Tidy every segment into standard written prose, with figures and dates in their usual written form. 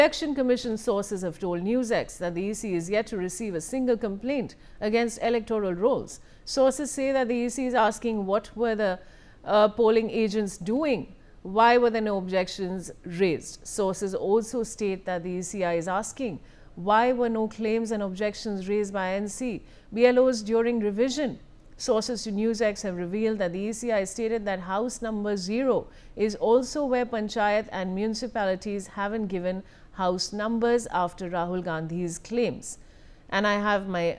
Election Commission sources have told NewsX that the EC is yet to receive a single complaint against electoral rolls. Sources say that the EC is asking what were the polling agents doing, why were there no objections raised. Sources also state that the ECI is asking why were no claims and objections raised by NC BLOs during revision. Sources to NewsX have revealed that the ECI stated that house number 0 is also where Panchayat and municipalities haven't given house numbers after Rahul Gandhi's claims. And I have my,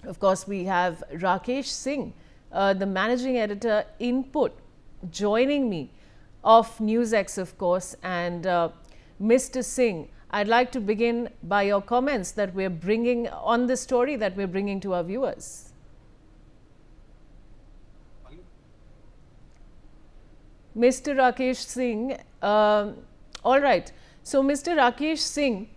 of course, we have Rakesh Singh, the managing editor, Input, joining me of NewsX, of course. And Mr. Singh, I'd like to begin by your comments that we're bringing on the story that we're bringing to our viewers. Mr. Rakesh Singh, all right. So Mr. Rakesh Singh,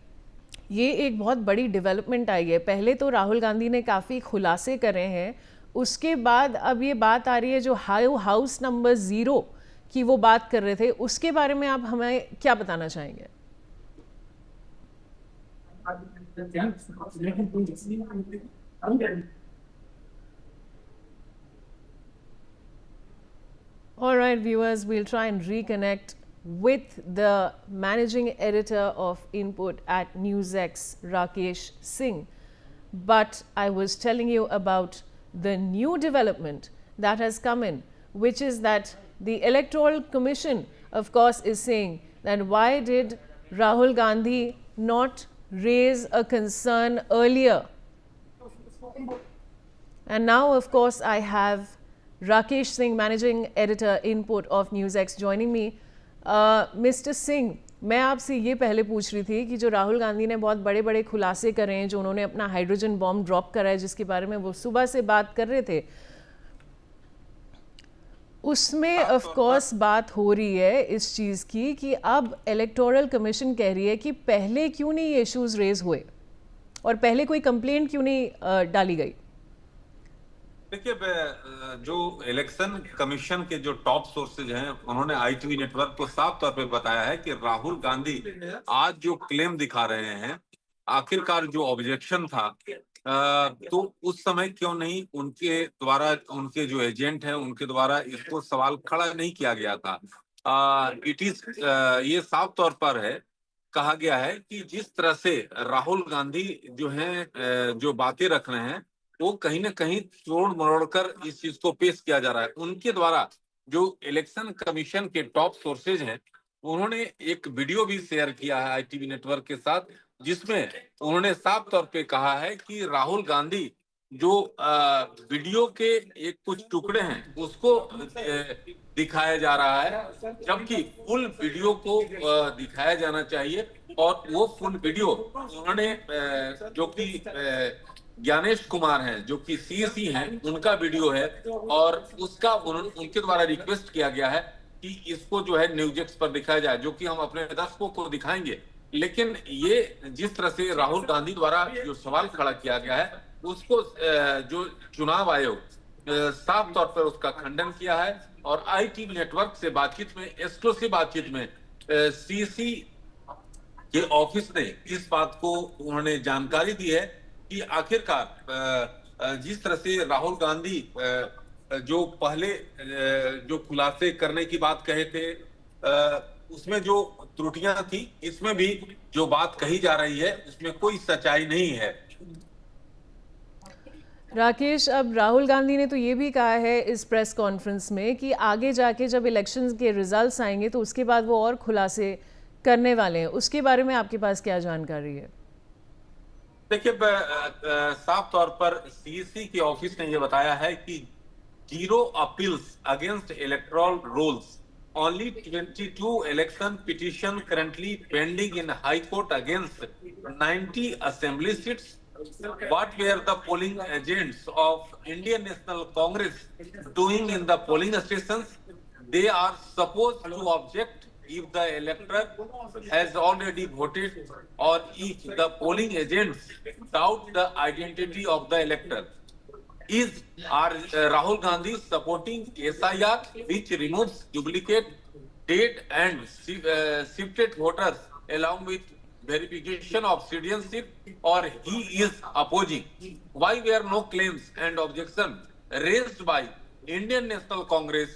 ये एक बहुत बड़ी development आई है. पहले तो राहुल गांधी ने काफ़ी खुलासे करे हैं, उसके बाद अब ये बात आ रही है जो हाउस नंबर 0 की वो बात कर रहे थे, उसके बारे में आप हमें क्या बताना चाहेंगे? All right, viewers, we'll try and reconnect with the managing editor of Input at NewsX, Rakesh Singh. But I was telling you about the new development that has come in, which is that the Electoral Commission, of course, is saying that why did Rahul Gandhi not raise a concern earlier? And now, of course, I have Rakesh Singh, managing editor, Input of NewsX, joining me. Mr. Singh, मैं आपसे ये पहले पूछ रही थी कि जो राहुल गांधी ने बहुत बड़े बड़े खुलासे करे हैं, जो उन्होंने अपना हाइड्रोजन बॉम्ब ड्रॉप करा है, जिसके बारे में वो सुबह से बात कर रहे थे, उसमें ऑफ कोर्स बात हो रही है इस चीज़ की कि अब इलेक्टोरल कमीशन कह रही है कि पहले क्यों नहीं ये इश्यूज रेज हुए और पहले कोई कंप्लेंट क्यों नहीं डाली गई? देखिए, जो इलेक्शन कमीशन के जो टॉप सोर्सेज हैं, उन्होंने ITV नेटवर्क को साफ तौर पे बताया है कि राहुल गांधी आज जो क्लेम दिखा रहे हैं, आखिरकार जो ऑब्जेक्शन था, तो उस समय क्यों नहीं उनके द्वारा, उनके जो एजेंट हैं उनके द्वारा इसको सवाल खड़ा नहीं किया गया था. इट इज ये साफ तौर पर है, कहा गया है कि जिस तरह से राहुल गांधी जो हैं जो बातें रख रहे हैं, वो कहीं ना कहीं तोड़ मरोड़ कर इस चीज को पेश किया जा रहा है. उनके द्वारा जो इलेक्शन कमीशन के टॉप सोर्सेज हैं, उन्होंने एक वीडियो भी शेयर किया है ITV नेटवर्क के साथ, जिसमें उन्होंने साफ तौर पे कहा है कि राहुल गांधी जो वीडियो के एक कुछ टुकड़े हैं उसको दिखाया जा रहा है, जबकि फुल वीडियो को दिखाया जाना चाहिए. और वो फुल वीडियो उन्होंने जो कि ज्ञानेश कुमार हैं, जो कि CSE हैं, उनका वीडियो है, और उसका उनके द्वारा रिक्वेस्ट किया गया है कि इसको जो है NewsX पर दिखाया जाए, जो कि हम अपने दर्शकों को दिखाएंगे. लेकिन ये जिस तरह से राहुल गांधी द्वारा जो सवाल खड़ा किया गया है, उसको जो चुनाव आयोग साफ तौर पर उसका खंडन किया है. और ITV नेटवर्क से बातचीत में, एक्सक्लूसिव बातचीत में, CSE के ऑफिस ने इस बात को उन्होंने जानकारी दी है कि आखिरकार जिस तरह से राहुल गांधी जो पहले जो खुलासे करने की बात कहे थे, उसमें जो त्रुटियां थी, इसमें भी जो बात कही जा रही है उसमें कोई सच्चाई नहीं है. राकेश, अब राहुल गांधी ने तो ये भी कहा है इस प्रेस कॉन्फ्रेंस में कि आगे जाके जब इलेक्शंस के रिजल्ट्स आएंगे तो उसके बाद वो और खुलासे करने वाले हैं. उसके बारे में आपके पास क्या जानकारी है? देखिए, साफ तौर पर CSE के ऑफिस ने यह बताया है कि 0 appeals against electoral rolls, only 22 election petition currently pending in High Court against 90 assembly seats. What were the polling agents of Indian National Congress doing in the polling stations? They are supposed to object if the electorate has already voted or if the polling agents doubt the identity of the elector. Are Rahul Gandhi supporting SIR, which removes duplicate date and shifted voters along with verification of citizenship, or he is opposing? Why were no claims and objection raised by Indian National Congress,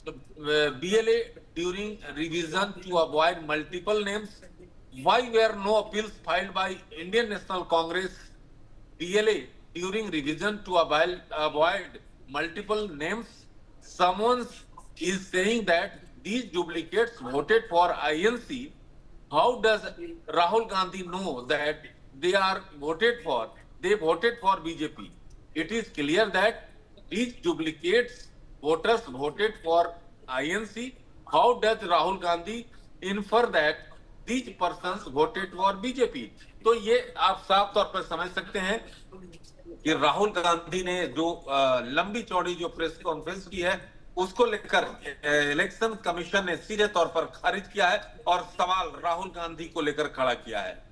BLA, during revision to avoid multiple names? Why were no appeals filed by Indian National Congress, BLA, during revision to avoid multiple names? Someone is saying that these duplicates voted for INC. How does Rahul Gandhi know that they are voted for? They voted for BJP. It is clear that these duplicates voters voted for INC. How does Rahul Gandhi infer that these persons voted for BJP? तो ये आप साफ तौर पर समझ सकते हैं कि राहुल गांधी ने जो लंबी चौड़ी जो प्रेस कॉन्फ्रेंस की है उसको लेकर इलेक्शन कमीशन ने सीधे तौर पर खारिज किया है और सवाल राहुल गांधी को लेकर खड़ा किया है।